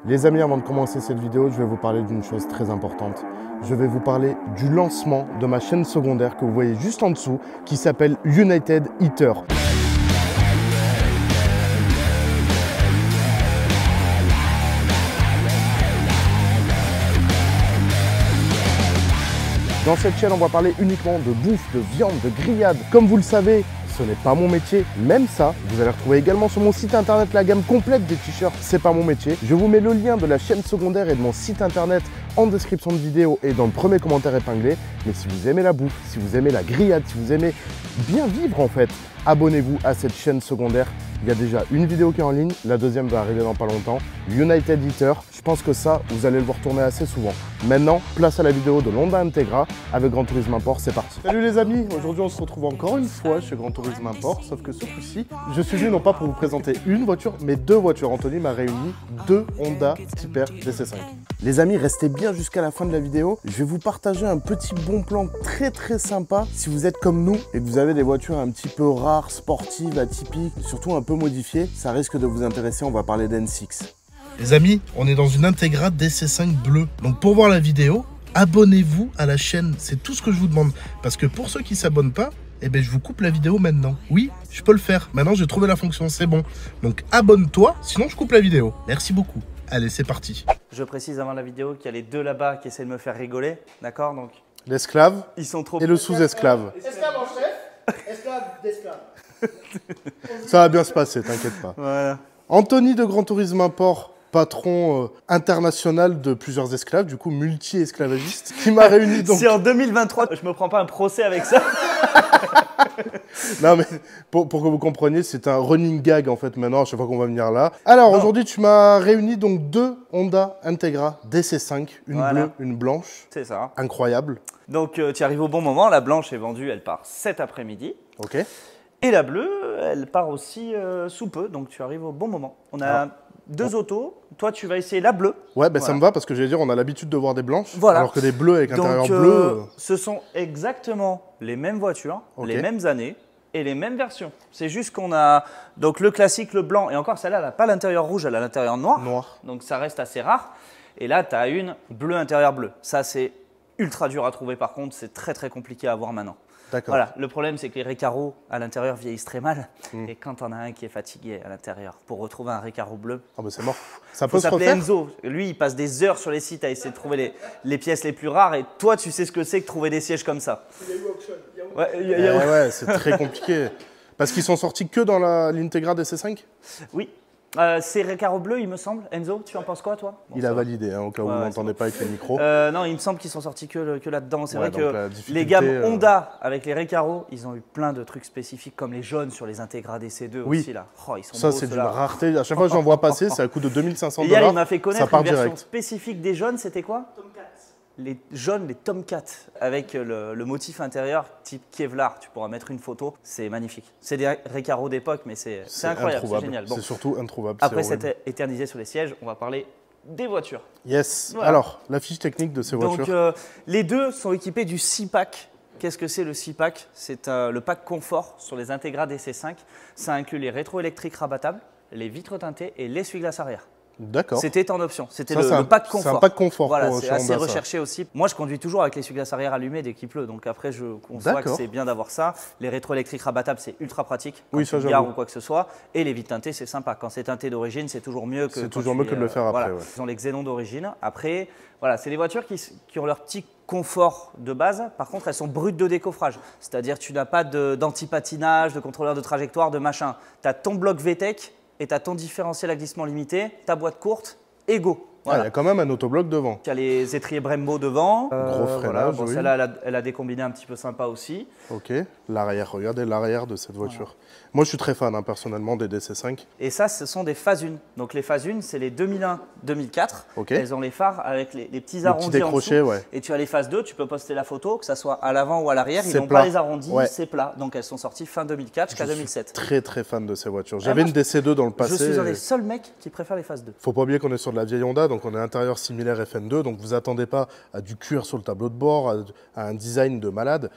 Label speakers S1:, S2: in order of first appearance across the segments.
S1: Les amis, avant de commencer cette vidéo, je vais vous parler d'une chose très importante. Je vais vous parler du lancement de ma chaîne secondaire que vous voyez juste en dessous, qui s'appelle United Eater. Dans cette chaîne, on va parler uniquement de bouffe, de viande, de grillade. Comme vous le savez, ce n'est pas mon métier. Même ça, vous allez retrouver également sur mon site internet la gamme complète des t-shirts. C'est pas mon métier. Je vous mets le lien de la chaîne secondaire et de mon site internet en description de vidéo et dans le premier commentaire épinglé. Mais si vous aimez la bouffe, si vous aimez la grillade, si vous aimez bien vivre en fait, abonnez-vous à cette chaîne secondaire. Il y a déjà une vidéo qui est en ligne, la deuxième va arriver dans pas longtemps. United Eater, je pense que ça, vous allez le voir tourner assez souvent. Maintenant, place à la vidéo de l'Honda Integra avec Gran Turismo Import, c'est parti. Salut les amis, aujourd'hui on se retrouve encore une fois chez Gran Turismo Import, sauf que ce coup-ci, je suis venu non pas pour vous présenter une voiture, mais deux voitures. Anthony m'a réuni deux Honda Type R DC5. Les amis, restez bien jusqu'à la fin de la vidéo. Je vais vous partager un petit bon plan très sympa. Si vous êtes comme nous et que vous avez des voitures un petit peu rares, sportives, atypiques, surtout un peu modifiées, ça risque de vous intéresser. On va parler d'N6.
S2: Les amis, on est dans une Integra DC5 bleue. Donc pour voir la vidéo, abonnez-vous à la chaîne. C'est tout ce que je vous demande. Parce que pour ceux qui ne s'abonnent pas, eh ben, je vous coupe la vidéo maintenant. Oui, je peux le faire. Maintenant, j'ai trouvé la fonction, c'est bon. Donc abonne-toi, sinon je coupe la vidéo. Merci beaucoup. Allez, c'est parti.
S3: Je précise avant la vidéo qu'il y a les deux là-bas qui essaient de me faire rigoler, d'accord? Donc
S1: L'esclave
S3: ils sont trop.
S1: et le sous-esclave.
S4: Esclave en chef, esclave d'esclave.
S1: Ça va bien se passer, t'inquiète pas.
S3: Voilà.
S1: Anthony de Gran Turismo Import, patron international de plusieurs esclaves, du coup multi-esclavagiste, qui m'a réuni donc...
S3: Si en 2023, je me prends pas un procès avec ça.
S1: Non mais pour que vous compreniez, c'est un running gag en fait maintenant à chaque fois qu'on va venir là. Alors aujourd'hui tu m'as réuni donc deux Honda Integra DC5, une
S3: Voilà.
S1: bleue, une blanche.
S3: C'est ça.
S1: Incroyable.
S3: Donc tu arrives au bon moment. La blanche est vendue, elle part cet après-midi.
S1: Ok.
S3: Et la bleue, elle part aussi sous peu. Donc tu arrives au bon moment. On a deux autos. Toi, tu vas essayer la bleue.
S1: Ouais, bah ça
S3: Voilà.
S1: me va parce que j'allais dire on a l'habitude de voir des blanches,
S3: Voilà.
S1: alors que des bleus avec intérieur
S3: Donc
S1: bleu.
S3: ce sont exactement les mêmes voitures,
S1: Ok.
S3: les mêmes années et les mêmes versions. C'est juste qu'on a donc le classique, le blanc, et encore celle-là, elle n'a pas l'intérieur rouge, elle a l'intérieur noir.
S1: Noir.
S3: Donc ça reste assez rare. Et là, tu as une bleu intérieur bleu. Ça, c'est ultra dur à trouver par contre, c'est très compliqué à avoir maintenant.
S1: D'accord.
S3: Voilà, le problème c'est que les Recaro à l'intérieur vieillissent très mal.
S1: Hmm.
S3: Et quand on a un qui est fatigué à l'intérieur, pour retrouver un Recaro bleu,
S1: Ah bah c'est mort. Ça
S3: faut
S1: peut se
S3: s'appeler
S1: refaire.
S3: Enzo. Lui, il passe des heures sur les sites à essayer de trouver les pièces les plus rares. Et toi, tu sais ce que c'est que trouver des sièges comme ça.
S4: Il y a eu auction.
S3: Ouais,
S1: Ouais, c'est très compliqué. Parce qu'ils sont sortis que dans l'Integra DC5.
S3: Oui. C'est Recaro bleu, il me semble. Enzo, tu en penses quoi, toi? Bon,
S1: Il
S3: ça
S1: a
S3: va.
S1: validé, hein, au cas où
S3: Ouais,
S1: vous
S3: ouais,
S1: n'entendez pas avec les micros.
S3: Non, il me semble qu'ils sont sortis que là-dedans. C'est
S1: Ouais,
S3: vrai
S1: donc la
S3: que
S1: difficulté,
S3: les gammes Honda avec les Recaro, ils ont eu plein de trucs spécifiques comme les jaunes sur les Integra DC2
S1: Oui.
S3: aussi là. Oh, ils sont
S1: Ça,
S3: beaux,
S1: c'est d'une
S3: ceux-là.
S1: rareté. À chaque fois que j'en vois passer, c'est à coût de 2500 $.
S3: Et hier, il m'a fait
S1: Ça
S3: connaître
S1: part
S3: une version
S1: direct.
S3: spécifique des jaunes. C'était quoi?
S4: Tomcat.
S3: Les jaunes, les Tomcat, avec le motif intérieur type Kevlar. Tu pourras mettre une photo, c'est magnifique. C'est des Recaro d'époque, mais c'est incroyable, c'est
S1: introuvable.
S3: génial. Bon.
S1: C'est surtout introuvable.
S3: Après
S1: c'est horrible.
S3: s'être éternisé sur les sièges, on va parler des voitures.
S1: Yes.
S3: Voilà.
S1: Alors, la fiche technique de ces voitures.
S3: Donc les deux sont équipés du 6-pack. Qu'est-ce que c'est le 6-pack? C'est le pack confort sur les Integra DC5. Ça inclut les rétroélectriques rabattables, les vitres teintées et l'essuie-glace arrière.
S1: D'accord.
S3: C'était en option, c'était
S1: Ça, c'est
S3: le pack confort.
S1: C'est un pack confort.
S3: Voilà,
S1: pour
S3: c'est
S1: chez
S3: assez
S1: Honda, ça.
S3: recherché aussi. Moi, je conduis toujours avec l'essuie-glace arrière allumé dès qu'il pleut. Donc après, je conçois que
S1: D'accord.
S3: c'est bien d'avoir ça. Les rétroélectriques rabattables, c'est ultra pratique quand
S1: Oui,
S3: tu
S1: ça,
S3: te gares
S1: j'avoue.
S3: ou quoi que ce soit. Et les vitres teintées, c'est sympa. Quand c'est teinté d'origine, c'est toujours mieux que.
S1: C'est
S3: quand
S1: toujours
S3: tu
S1: mieux que de le faire après,
S3: voilà.
S1: ouais.
S3: Ils ont les xénons d'origine. Après, voilà, c'est des voitures qui ont leur petit confort de base. Par contre, elles sont brutes de décoffrage. C'est-à-dire, tu n'as pas d'anti-patinage, de contrôleur de trajectoire, de machin. Tu as ton bloc VTEC et tu as ton différentiel à glissement limité, ta boîte courte et go.
S1: Ah, il
S3: Voilà.
S1: y a quand même un autobloc devant.
S3: Tu as les étriers Brembo devant.
S1: Gros freinage,
S3: Bon,
S1: oui.
S3: celle-là, elle a des combinés un petit peu sympas aussi.
S1: Ok. L'arrière, regardez l'arrière de cette voiture. Moi, je suis très fan, hein, personnellement, des DC5.
S3: Et ça, ce sont des phases 1. Donc les phases 1, c'est les 2001-2004.
S1: Ok.
S3: Elles ont les phares avec les petits
S1: Les petits
S3: arrondis en
S1: décrochés,
S3: dessous.
S1: ouais.
S3: Et tu as les phases 2, tu peux poster la photo, que ça soit à l'avant ou à l'arrière. Ils
S1: C'est
S3: n'ont
S1: plat.
S3: pas les arrondis,
S1: Ouais.
S3: c'est plat. Donc elles sont sorties fin 2004 jusqu'à
S1: Je suis
S3: 2007.
S1: très fan de ces voitures. J'avais
S3: moi,
S1: une DC2 dans le
S3: Je
S1: passé.
S3: suis un des seuls mecs qui préfère les phases 2.
S1: Faut pas oublier qu'on est sur de la vieille Honda, donc on est intérieur similaire FN2, donc vous attendez pas à du cuir sur le tableau de bord, à un design de malade.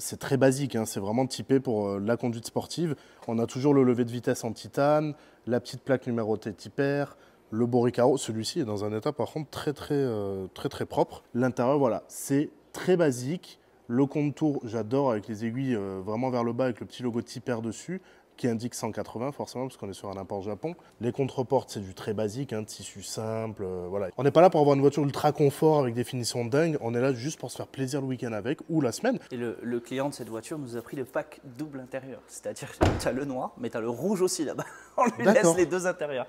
S1: C'est très basique, hein, c'est vraiment typé pour la conduite sportive. On a toujours le lever de vitesse en titane, la petite plaque numérotée type R, Le beau Recaro, celui-ci est dans un état par contre très propre. L'intérieur, voilà, c'est très basique. Le contour, j'adore avec les aiguilles vraiment vers le bas avec le petit logo Tipper dessus qui indique 180 forcément parce qu'on est sur un import Japon. Les contreportes, c'est du très basique, hein, tissu simple, voilà. On n'est pas là pour avoir une voiture ultra confort avec des finitions dingues, on est là juste pour se faire plaisir le week-end avec ou la semaine.
S3: Et le client de cette voiture nous a pris le pack double intérieur, c'est-à-dire que tu as le noir, mais tu as le rouge aussi là-bas. On lui laisse les deux intérieurs.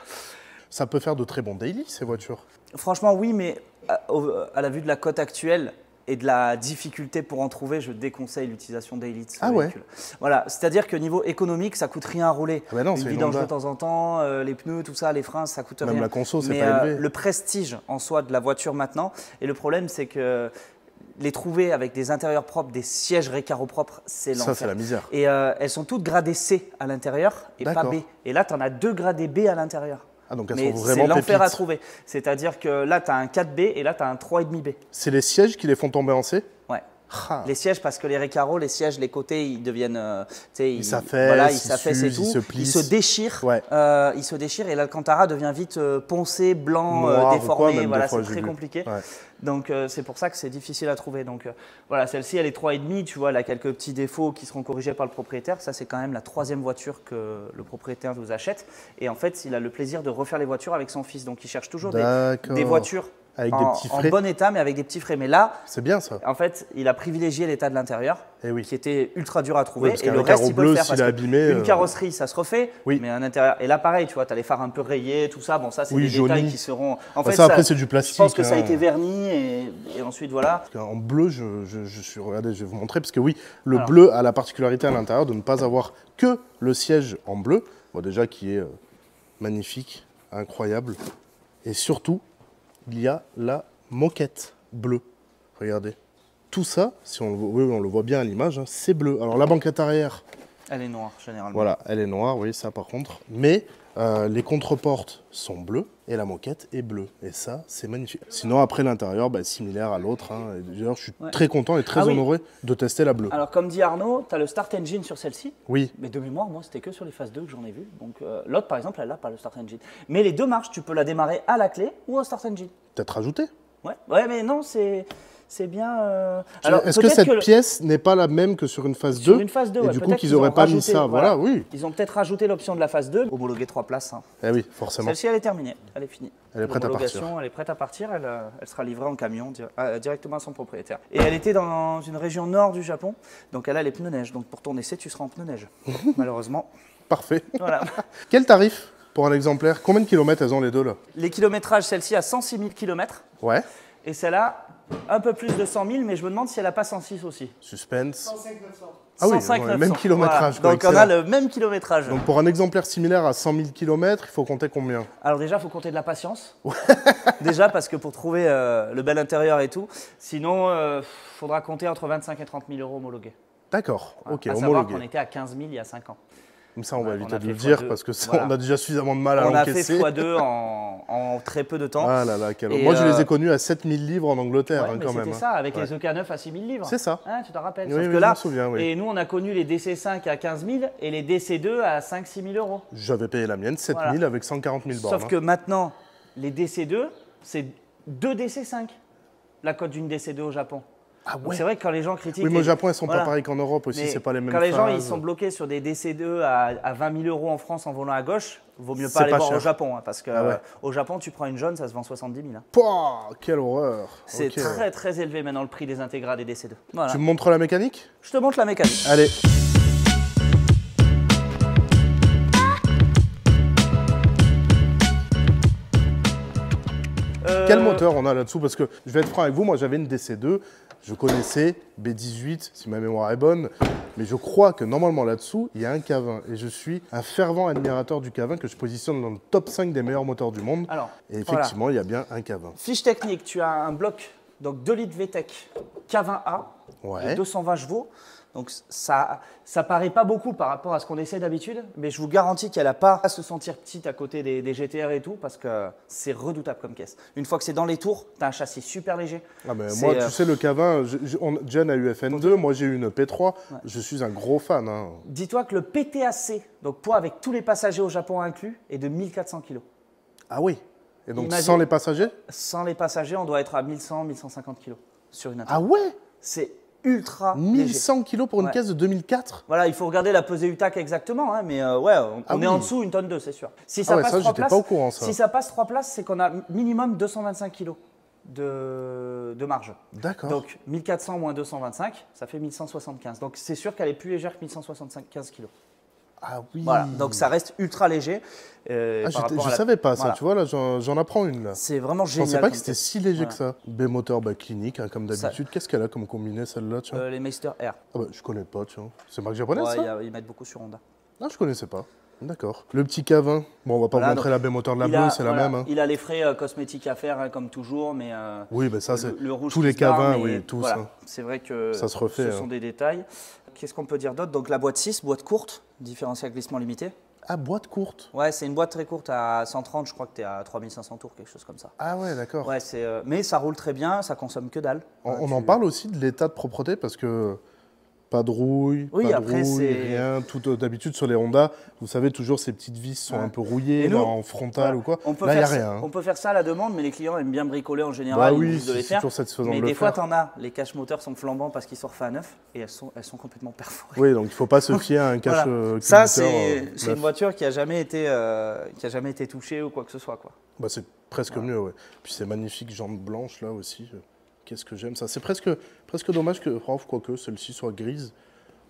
S1: Ça peut faire de très bons daily ces voitures.
S3: Franchement oui, mais à la vue de la cote actuelle, et de la difficulté pour en trouver, je déconseille l'utilisation daily de ce véhicule. Voilà, c'est-à-dire que niveau économique, ça coûte rien à rouler.
S1: Ah bah non,
S3: une vidange de temps en temps, les pneus, tout ça, les freins, ça coûte rien.
S1: Même la conso, c'est
S3: mais
S1: pas élevé.
S3: le prestige en soi de la voiture maintenant, et le problème c'est que les trouver avec des intérieurs propres, des sièges Recaro propres, c'est l'enfer.
S1: Ça, c'est la misère.
S3: Et elles sont toutes gradées C à l'intérieur et pas B. Et là, tu en as 2 gradés B à l'intérieur.
S1: Ah, donc elles
S3: mais
S1: sont vraiment
S3: c'est l'enfer à
S1: pépites.
S3: trouver. C'est-à-dire que là, tu as un 4B et là, tu as un 3,5B.
S1: C'est les sièges qui les font tomber en C?
S3: Ouais.
S1: Ah.
S3: Les sièges, parce que les Recaro, les sièges, les côtés, ils deviennent.
S1: Ils s'affaissent,
S3: voilà, ils s'affaissent et tout.
S1: ils se plissent.
S3: Ils se déchirent.
S1: Ouais.
S3: Ils se déchirent et l'Alcantara devient vite poncé, blanc,
S1: noir,
S3: déformé.
S1: même
S3: Voilà,
S1: des fois,
S3: c'est très
S1: j'ai vu.
S3: compliqué.
S1: Ouais.
S3: Donc c'est pour ça que c'est difficile à trouver. Donc voilà, celle-ci, elle est 3,5. Tu vois, elle a quelques petits défauts qui seront corrigés par le propriétaire. Ça, c'est quand même la 3e voiture que le propriétaire vous achète. Et en fait, il a le plaisir de refaire les voitures avec son fils. Donc il cherche toujours des voitures.
S1: Avec des petits frais.
S3: En bon état, mais avec des petits frais. Mais là,
S1: c'est bien ça.
S3: En fait, il a privilégié l'état de l'intérieur, qui était ultra dur à trouver.
S1: Oui,
S3: et le reste, il peut le faire.
S1: S'il est abîmé,
S3: une carrosserie, ça se refait, mais un intérieur. Et là, pareil, tu vois, tu as les phares un peu rayés, tout ça. Bon, ça, c'est des détails qui seront. En fait,
S1: ça, après, c'est du plastique.
S3: Je pense que ça a été verni et ensuite, voilà.
S1: En bleu, je suis. Regardez, je vais vous montrer parce que oui, le bleu a la particularité à l'intérieur de ne pas avoir que le siège en bleu. Bon, déjà, qui est magnifique, incroyable. Et surtout, il y a la moquette bleue. Regardez. Tout ça, si on le voit bien à l'image, hein, c'est bleu. Alors la banquette arrière,
S3: elle est noire généralement.
S1: Voilà, elle est noire, oui, ça par contre. Mais les contreportes sont bleues et la moquette est bleue. Et ça, c'est magnifique. Sinon, après l'intérieur, similaire à l'autre. Hein. D'ailleurs, je suis très content et très honoré de tester la bleue.
S3: Alors, comme dit Arnaud, tu as le Start Engine sur celle-ci.
S1: Oui.
S3: Mais de mémoire, moi, c'était que sur les phases 2 que j'en ai vu. Donc, l'autre, par exemple, elle n'a pas le Start Engine. Mais les deux marches, tu peux la démarrer à la clé ou au Start Engine.
S1: Peut-être rajouté.
S3: Ouais, mais non, c'est bien.
S1: Est-ce que cette pièce n'est pas la même que sur une phase 2
S3: Sur une phase 2,
S1: et du coup, qu'ils n'auraient pas mis ça. Voilà, oui.
S3: Ils ont peut-être rajouté l'option de la phase 2, homologué 3 places. Hein.
S1: Eh oui, forcément.
S3: Celle-ci, elle est terminée, elle est finie.
S1: Elle est prête à partir.
S3: Elle est prête à partir, elle sera livrée en camion directement à son propriétaire. Et elle était dans une région nord du Japon, donc elle a les pneus neige. Donc pour ton essai, tu seras en pneus neige, malheureusement.
S1: Parfait.
S3: Voilà.
S1: Quel tarif pour un exemplaire? Combien de kilomètres elles ont les deux là?
S3: Les kilométrages, celle-ci a 106 000 km.
S1: Ouais.
S3: Et celle-là, un peu plus de 100 000, mais je me demande si elle n'a pas 106 aussi.
S1: Suspense.
S4: 105 900.
S1: Ah oui,
S3: 105
S1: le
S3: 900.
S1: même kilométrage.
S3: Voilà. Donc on a le même kilométrage.
S1: Donc pour un exemplaire similaire à 100 000 km, il faut compter combien?
S3: Alors déjà, il faut compter de la patience. Déjà, parce que pour trouver le bel intérieur et tout. Sinon, il faudra compter entre 25 et 30 000 euros homologués.
S1: D'accord, ok,
S3: à
S1: homologué.
S3: savoir qu'on était à 15 000 il y a 5 ans.
S1: Comme ça, on va éviter
S3: a
S1: de le
S3: fait
S1: dire
S3: x2.
S1: parce que ça,
S3: Voilà.
S1: on a déjà suffisamment de mal à l'encaisser.
S3: On a fait x2 en très peu de temps.
S1: Ah là là, moi je les ai connus à 7 000 livres en Angleterre
S3: Ouais,
S1: hein,
S3: mais
S1: quand même.
S3: c'était ça, avec les EK9 à 6 000 livres.
S1: C'est ça.
S3: Hein, tu t'en rappelles.
S1: Oui,
S3: Sauf
S1: oui,
S3: que
S1: je
S3: là,
S1: m'en souviens, oui.
S3: et nous, on a connu les DC5 à 15 000 et les DC2 à 5-6 000 euros.
S1: J'avais payé la mienne, 7 000 avec 140 000 bornes.
S3: Sauf que maintenant, les DC2, c'est 2 DC5, la cote d'une DC2 au Japon.
S1: Ah ouais.
S3: C'est vrai que quand les gens critiquent.
S1: Oui, mais au Japon, elles sont pas pareilles qu'en Europe aussi, c'est pas les mêmes
S3: Quand les gens ils
S1: phases.
S3: sont bloqués sur des DC2 à 20 000 euros en France en volant à gauche, vaut mieux pas aller voir au Japon. Hein, parce que au Japon, tu prends une jaune, ça se vend 70 000. Hein.
S1: Pouah, quelle horreur.
S3: C'est très très élevé maintenant le prix des intégrales des DC2. Voilà.
S1: Tu me montres la mécanique?
S3: Je te montre la mécanique.
S1: Allez. Quel moteur on a là-dessous? Parce que je vais être franc avec vous, moi j'avais une DC2, je connaissais B18 si ma mémoire est bonne, mais je crois que normalement là-dessous il y a un K20 et je suis un fervent admirateur du K20 que je positionne dans le top 5 des meilleurs moteurs du monde.
S3: Alors,
S1: et effectivement il y a bien un K20.
S3: Fiche technique, tu as un bloc donc 2 litres VTEC K20A de 220 chevaux. Donc ça paraît pas beaucoup par rapport à ce qu'on essaie d'habitude, mais je vous garantis qu'elle n'a pas à se sentir petite à côté des GTR et tout, parce que c'est redoutable comme caisse. Une fois que c'est dans les tours, tu as un châssis super léger.
S1: Ah mais moi, tu sais, le K20, Jen a eu FN2, moi j'ai eu une P3, je suis un gros fan. Hein.
S3: Dis-toi que le PTAC, donc poids avec tous les passagers au Japon inclus, est de 1400 kg.
S1: Ah oui. Et donc
S3: Imagine-
S1: sans les passagers?
S3: Sans les passagers, on doit être à 1100-1150 kg sur une
S1: Ah
S3: Intégra.
S1: ouais?
S3: C'est ultra léger.
S1: 1100 kilos pour une
S3: Ouais.
S1: caisse de 2004?
S3: Voilà, il faut regarder la pesée UTAC exactement, hein, mais ouais, on
S1: Ah
S3: est
S1: oui.
S3: en dessous une tonne 2, c'est sûr. Si ça
S1: ouais,
S3: passe
S1: ça,
S3: 3
S1: j'étais
S3: places,
S1: pas au courant, ça.
S3: si ça passe 3 places, c'est qu'on a minimum 225 kg de marge.
S1: D'accord.
S3: Donc 1400 moins 225, ça fait 1175. Donc c'est sûr qu'elle est plus légère que 1175 kg.
S1: Ah oui.
S3: Voilà, donc ça reste ultra léger.
S1: Ah,
S3: par rapport
S1: je
S3: à la-
S1: savais pas ça,
S3: Voilà.
S1: tu vois, là j'en apprends une là.
S3: C'est vraiment
S1: Je
S3: génial.
S1: pensais pas que
S3: comme
S1: c'était
S3: pièce.
S1: si léger que
S3: Voilà.
S1: ça. B-moteur clinique, hein, comme d'habitude. Qu'est-ce qu'elle a comme combiné celle-là, tiens?
S3: Les Meister R.
S1: Ah bah, je connais pas, tiens. C'est marque japonaise,
S3: Ouais,
S1: ça?
S3: ils mettent beaucoup sur Honda.
S1: Non, je connaissais pas. D'accord. Le petit K20. Bon, on va pas
S3: Voilà,
S1: vous montrer la B-moteur de la
S3: Il
S1: bleue,
S3: a-
S1: c'est la
S3: voilà,
S1: même. Hein.
S3: Il a les frais cosmétiques à faire, hein, comme toujours, mais
S1: Oui, bah ça, c'est
S3: le rouge
S1: tous
S3: qui
S1: les
S3: se barre,
S1: K20,
S3: mais
S1: oui, tous.
S3: voilà,
S1: hein.
S3: c'est vrai que
S1: Ça se refait,
S3: ce
S1: hein.
S3: sont des détails. Qu'est-ce qu'on peut dire d'autre? Donc la boîte 6, boîte courte, différentiel glissement limité.
S1: Ah, boîte courte.
S3: Ouais, c'est une boîte très courte à 130, je crois que tu es à 3500 tours, quelque chose comme ça.
S1: Ah ouais, d'accord.
S3: Ouais, mais ça roule très bien, ça consomme que dalle.
S1: On en parle aussi de l'état de propreté parce que pas de rouille,
S3: Oui,
S1: pas de
S3: après,
S1: rouille,
S3: c'est-
S1: rien. Tout d'habitude sur les Honda, vous savez toujours ces petites vis sont
S3: Ouais.
S1: un peu rouillées
S3: Et nous,
S1: là, en frontal
S3: Voilà.
S1: ou quoi.
S3: On peut
S1: Là, il n'y a
S3: faire ça-
S1: rien. hein.
S3: On peut faire ça à la demande, mais les clients aiment bien bricoler en
S1: Bah
S3: général. ils
S1: oui,
S3: disent de les
S1: c'est
S3: faire.
S1: toujours satisfaisant
S3: Mais
S1: de le
S3: des fois,
S1: faire.
S3: tu en as, les caches moteurs sont flambants parce qu'ils sont refaits à neuf et elles sont complètement perforées.
S1: Oui, donc il ne faut pas se fier à un cache
S3: Voilà. Ça,
S1: moteur,
S3: c'est une
S1: neuf.
S3: voiture qui a jamais été touchée ou quoi que ce soit, quoi.
S1: Bah, c'est presque mieux, ouais. Puis ces magnifiques jambes blanches là aussi. Qu'est-ce que j'aime ça. C'est presque dommage que, quoique celle-ci soit grise.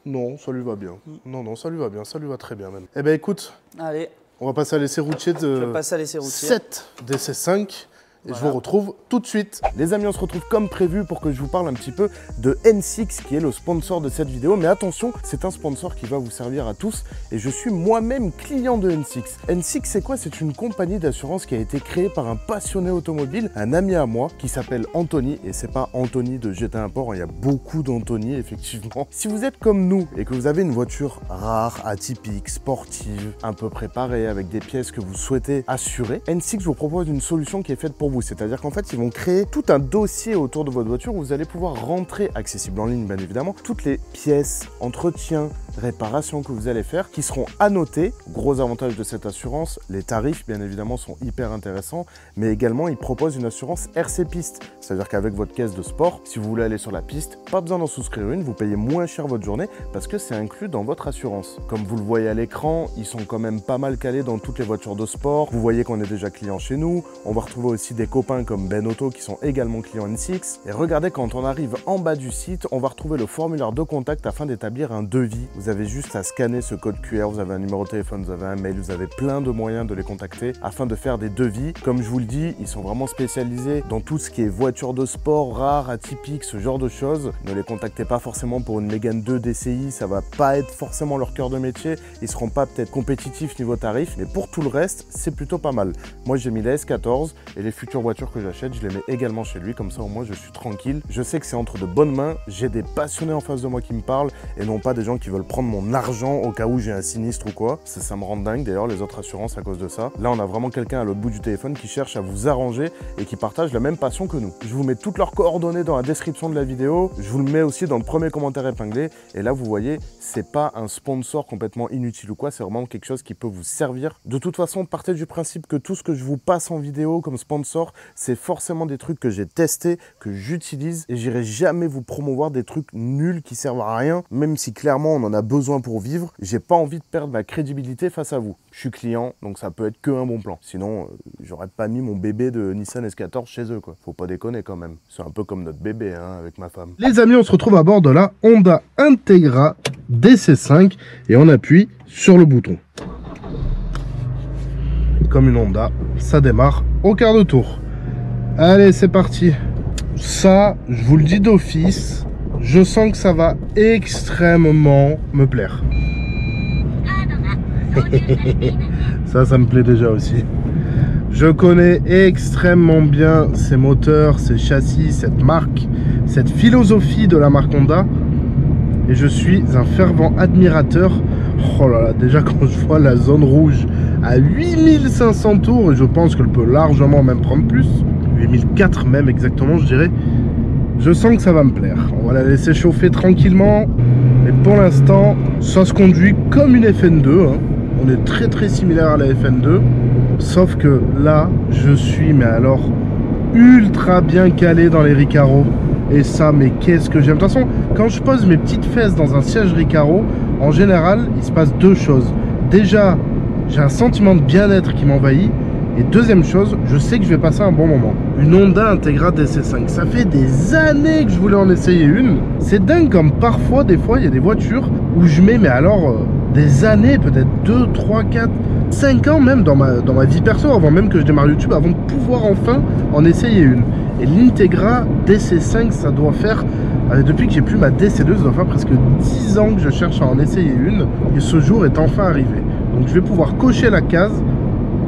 S1: Non, ça lui va bien. Non, ça lui va bien, ça lui va très bien même. Eh ben écoute,
S3: Allez,
S1: on va passer à l'essai routier
S3: je vais
S1: de
S3: passer à l'essai routier.
S1: 7 DC5. Et je vous retrouve tout de suite. Les amis, on se retrouve comme prévu pour que je vous parle un petit peu de N6 qui est le sponsor de cette vidéo. Mais attention, c'est un sponsor qui va vous servir à tous et je suis moi-même client de N6. N6, c'est quoi? C'est une compagnie d'assurance qui a été créée par un passionné automobile, un ami à moi qui s'appelle Anthony. Et c'est pas Anthony de Jeter un port, il y a beaucoup d'Anthony effectivement. Si vous êtes comme nous et que vous avez une voiture rare, atypique, sportive, un peu préparée avec des pièces que vous souhaitez assurer, N6 vous propose une solution qui est faite pour vous. C'est-à-dire qu'en fait, ils vont créer tout un dossier autour de votre voiture où vous allez pouvoir rentrer, accessible en ligne bien évidemment, toutes les pièces, entretiens, réparations que vous allez faire qui seront annotées. Gros avantage de cette assurance, les tarifs bien évidemment sont hyper intéressants, mais également ils proposent une assurance RC Piste. C'est-à-dire qu'avec votre caisse de sport, si vous voulez aller sur la piste, pas besoin d'en souscrire une, vous payez moins cher votre journée parce que c'est inclus dans votre assurance. Comme vous le voyez à l'écran, ils sont quand même pas mal calés dans toutes les voitures de sport. Vous voyez qu'on est déjà client chez nous. On va retrouver aussi des copains comme Ben Auto qui sont également clients N6. Et regardez, quand on arrive en bas du site, on va retrouver le formulaire de contact afin d'établir un devis. Vous avez juste à scanner ce code QR, vous avez un numéro de téléphone, vous avez un mail, vous avez plein de moyens de les contacter afin de faire des devis. Comme je vous le dis, ils sont vraiment spécialisés dans tout ce qui est voiture de sport, rare, atypique, ce genre de choses. Ne les contactez pas forcément pour une Mégane 2 DCI, ça va pas être forcément leur cœur de métier. Ils seront pas peut-être compétitifs niveau tarif, mais pour tout le reste, c'est plutôt pas mal. Moi, j'ai mis la S14 et les futures voitures que j'achète, je les mets également chez lui, comme ça au moins je suis tranquille. Je sais que c'est entre de bonnes mains, j'ai des passionnés en face de moi qui me parlent et non pas des gens qui veulent prendre mon argent au cas où j'ai un sinistre ou quoi. Ça me rend dingue d'ailleurs les autres assurances à cause de ça. Là on a vraiment quelqu'un à l'autre bout du téléphone qui cherche à vous arranger et qui partage la même passion que nous. Je vous mets toutes leurs coordonnées dans la description de la vidéo, je vous le mets aussi dans le premier commentaire épinglé et là vous voyez, c'est pas un sponsor complètement inutile ou quoi, c'est vraiment quelque chose qui peut vous servir. De toute façon, partez du principe que tout ce que je vous passe en vidéo comme sponsor, c'est forcément des trucs que j'ai testés, que j'utilise et j'irai jamais vous promouvoir des trucs nuls qui servent à rien, même si clairement on en a besoin pour vivre. J'ai pas envie de perdre ma crédibilité face à vous. Je suis client, donc ça peut être que un bon plan. Sinon, j'aurais pas mis mon bébé de Nissan S14 chez eux, quoi. Faut pas déconner quand même. C'est un peu comme notre bébé, hein, avec ma femme. Les amis, on se retrouve à bord de la Honda Integra DC5 et on appuie sur le bouton. Comme une Honda, ça démarre au quart de tour. Allez, c'est parti. Ça, je vous le dis d'office, je sens que ça va extrêmement me plaire. Ça me plaît déjà aussi. Je connais extrêmement bien ces moteurs, ces châssis, cette marque, cette philosophie de la marque Honda. Et je suis un fervent admirateur. Oh là là, déjà quand je vois la zone rouge à 8500 tours, et je pense qu'elle peut largement même prendre plus, 8004 même exactement je dirais, je sens que ça va me plaire. On va la laisser chauffer tranquillement, mais pour l'instant ça se conduit comme une FN2, hein. On est très similaire à la FN2. Sauf que là, je suis, mais alors, ultra bien calé dans les Recaro. Et ça, mais qu'est-ce que j'aime. De toute façon, quand je pose mes petites fesses dans un siège Recaro, en général, il se passe deux choses. Déjà, j'ai un sentiment de bien-être qui m'envahit. Et deuxième chose, je sais que je vais passer un bon moment. Une Honda Integra DC5. Ça fait des années que je voulais en essayer une. C'est dingue comme parfois, des fois, il y a des voitures où je mets, mais alors, des années, peut-être 2, 3, 4, 5 ans même dans ma vie perso, avant même que je démarre YouTube, avant de pouvoir enfin en essayer une. Et l'Integra DC5, ça doit faire, depuis que j'ai plus ma DC2, ça doit faire presque 10 ans que je cherche à en essayer une. Et ce jour est enfin arrivé. Donc je vais pouvoir cocher la case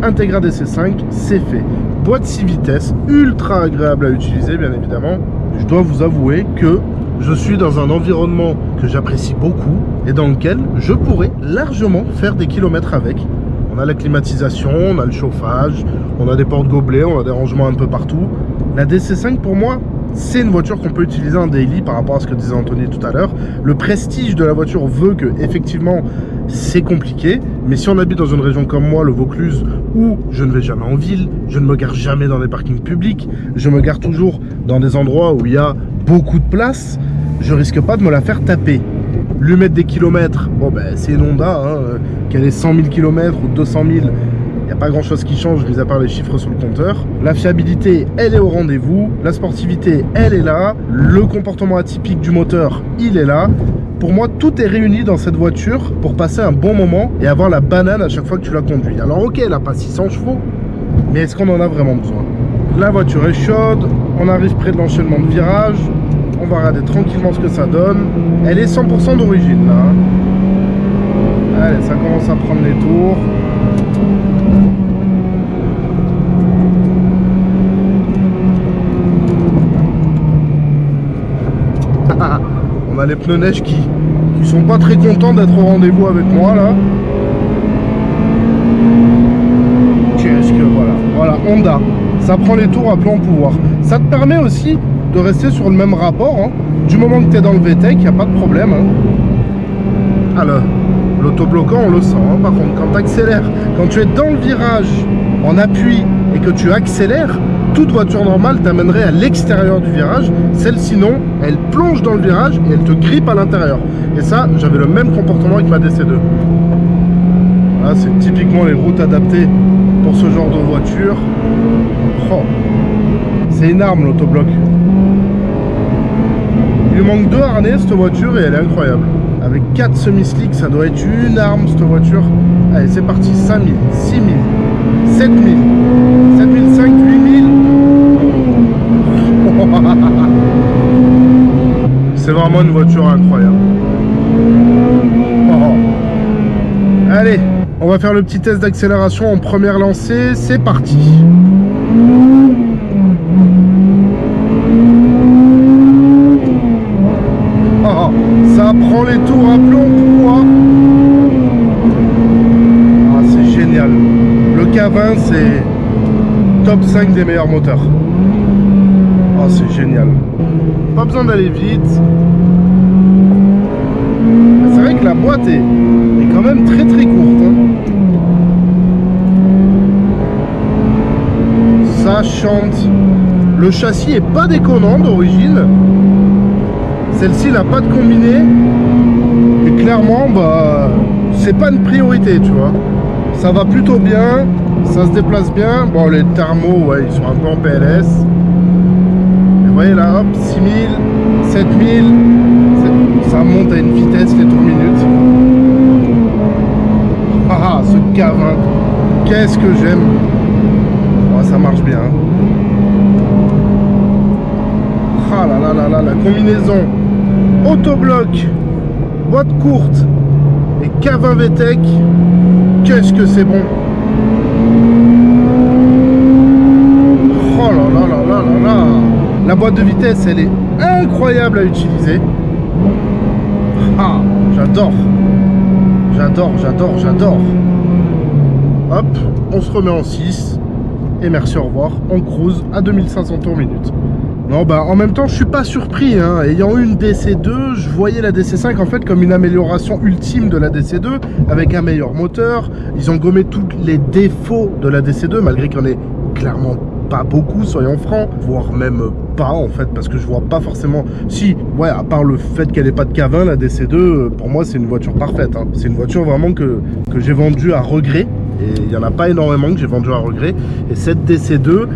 S1: Integra DC5, c'est fait. Boîte 6 vitesses, ultra agréable à utiliser bien évidemment. Je dois vous avouer que je suis dans un environnement que j'apprécie beaucoup et dans lequel je pourrais largement faire des kilomètres avec. On a la climatisation, on a le chauffage, on a des portes gobelets, on a des rangements un peu partout. La DC5 pour moi, c'est une voiture qu'on peut utiliser en daily par rapport à ce que disait Anthony tout à l'heure. Le prestige de la voiture veut que effectivement c'est compliqué, mais si on habite dans une région comme moi, le Vaucluse, où je ne vais jamais en ville, je ne me gare jamais dans des parkings publics, je me gare toujours dans des endroits où il y a beaucoup de place, je risque pas de me la faire taper. Lui mettre des kilomètres, bon ben c'est une Honda, hein, qu'elle ait 100 000 km ou 200 000, il n'y a pas grand chose qui change, mis à part les chiffres sur le compteur. La fiabilité, elle est au rendez-vous, la sportivité, elle est là, le comportement atypique du moteur, il est là. Pour moi, tout est réuni dans cette voiture pour passer un bon moment et avoir la banane à chaque fois que tu la conduis. Alors ok, elle n'a pas 600 chevaux, mais est-ce qu'on en a vraiment besoin? La voiture est chaude, on arrive près de l'enchaînement de virages, on va regarder tranquillement ce que ça donne. Elle est 100% d'origine là. Hein. Allez, ça commence à prendre les tours. On a les pneus neige qui sont pas très contents d'être au rendez-vous avec moi là. Qu'est-ce que voilà, Honda, ça prend les tours à plein pouvoir. Ça te permet aussi de rester sur le même rapport, hein. Du moment que tu es dans le VTEC, il n'y a pas de problème. Hein. Alors, l'autobloquant, on le sent. Hein. Par contre, quand tu accélères, quand tu es dans le virage en appui et que tu accélères, toute voiture normale t'amènerait à l'extérieur du virage. Celle-ci non, elle plonge dans le virage et elle te grippe à l'intérieur. Et ça, j'avais le même comportement avec ma DC2. Là, c'est typiquement les routes adaptées pour ce genre de voiture. Oh, c'est une arme l'autobloc. Il lui manque 2 harnais cette voiture et elle est incroyable. Avec 4 semi-slicks, ça doit être une arme cette voiture. Allez, c'est parti. 5000, 6000, 7000, 7005, 8000. C'est vraiment une voiture incroyable. Oh. Allez, on va faire le petit test d'accélération en première lancée. C'est parti. Oh, ça prend les tours à plomb pouvoir. Ah, c'est génial. Le K20, c'est top 5 des meilleurs moteurs. Oh, c'est génial. Pas besoin d'aller vite. C'est vrai que la boîte est quand même très très courte. Hein. Ça chante. Le châssis est pas déconnant d'origine. Celle-ci n'a pas de combiné. Et clairement, bah, c'est pas une priorité, tu vois. Ça va plutôt bien. Ça se déplace bien. Bon, les thermos, ouais, ils sont un peu en PLS. Vous voyez là, hop, 6000, 7000, ça monte à une vitesse les tours minutes. Ah, ce K20, qu'est-ce que j'aime. Oh, ça marche bien. Ah là là là là, la combinaison autobloc, boîte courte et K20 VTEC, qu'est-ce que c'est bon. Oh là là là là là là. La boîte de vitesse, elle est incroyable à utiliser. Ah, j'adore. J'adore, j'adore, j'adore. Hop, on se remet en 6. Et merci, au revoir. On cruise à 2500 tours minute.
S2: Non, bah en même temps, je suis pas surpris. Hein. Ayant eu une DC2, je voyais la DC5 en fait comme une amélioration ultime de la DC2 avec un meilleur moteur. Ils ont gommé tous les défauts de la DC2, malgré qu'il y en ait clairement pas beaucoup, soyons francs, voire même pas en fait, parce que je vois pas forcément. Si, ouais, à part le fait qu'elle ait pas de K20, la DC2, pour moi, c'est une voiture parfaite. Hein. C'est une voiture vraiment que j'ai vendue à regret. Et il n'y en a pas énormément que j'ai vendu à regret. Et cette DC2,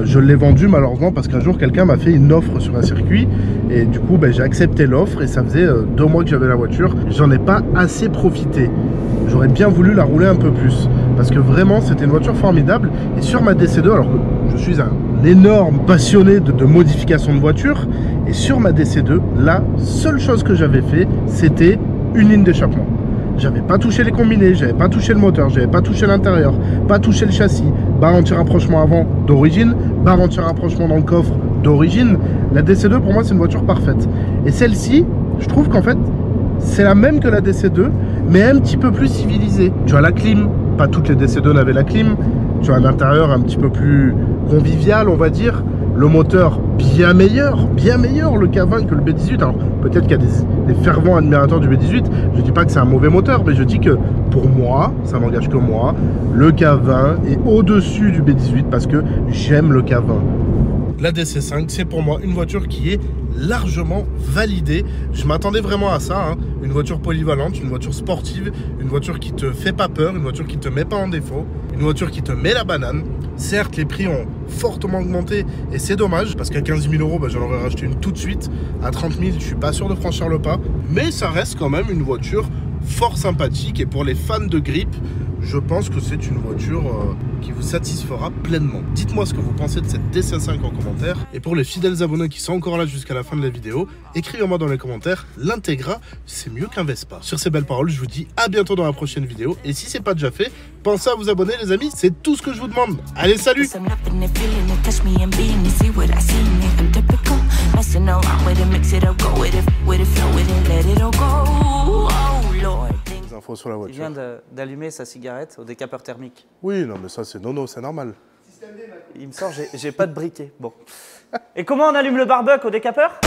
S2: je l'ai vendue malheureusement parce qu'un jour quelqu'un m'a fait une offre sur un circuit. Et du coup, j'ai accepté l'offre et ça faisait 2 mois que j'avais la voiture. J'en ai pas assez profité. J'aurais bien voulu la rouler un peu plus. Parce que vraiment, c'était une voiture formidable. Et sur ma DC2, alors que je suis un énorme passionné de modification de voiture. Et sur ma DC2, la seule chose que j'avais fait, c'était une ligne d'échappement. J'avais pas touché les combinés, j'avais pas touché le moteur, j'avais pas touché l'intérieur, pas touché le châssis, barre anti-rapprochement avant d'origine, barre anti-rapprochement dans le coffre d'origine. La DC2 pour moi c'est une voiture parfaite. Et celle-ci, je trouve qu'en fait c'est la même que la DC2, mais un petit peu plus civilisée. Tu as la clim, pas toutes les DC2 n'avaient la clim, tu as un intérieur un petit peu plus convivial on va dire. Le moteur bien meilleur le K20 que le B18. Alors peut-être qu'il y a des fervents admirateurs du B18. Je dis pas que c'est un mauvais moteur, mais je dis que pour moi, ça n'engage que moi, le K20 est au-dessus du B18 parce que j'aime le K20. La DC5, c'est pour moi une voiture qui est largement validée. Je m'attendais vraiment à ça, hein. Une voiture polyvalente, une voiture sportive, une voiture qui te fait pas peur, une voiture qui te met pas en défaut, une voiture qui te met la banane. Certes, les prix ont fortement augmenté et c'est dommage parce qu'à 15 000 €, j'en aurais racheté une tout de suite. À 30 000, je suis pas sûr de franchir le pas, mais ça reste quand même une voiture fort sympathique et pour les fans de grip, je pense que c'est une voiture qui vous satisfera pleinement. Dites-moi ce que vous pensez de cette DC5 en commentaire. Et pour les fidèles abonnés qui sont encore là jusqu'à la fin de la vidéo, écrivez-moi dans les commentaires, l'Integra, c'est mieux qu'un Vespa. Sur ces belles paroles, je vous dis à bientôt dans la prochaine vidéo. Et si c'est pas déjà fait, pensez à vous abonner les amis, c'est tout ce que je vous demande. Allez, salut! Infos sur la voiture.
S3: Il vient d'allumer sa cigarette au décapeur thermique.
S2: Oui, non, mais ça, c'est nono, c'est normal.
S3: Il me sort, j'ai pas de briquet. Bon. Et comment on allume le barbecue au décapeur ?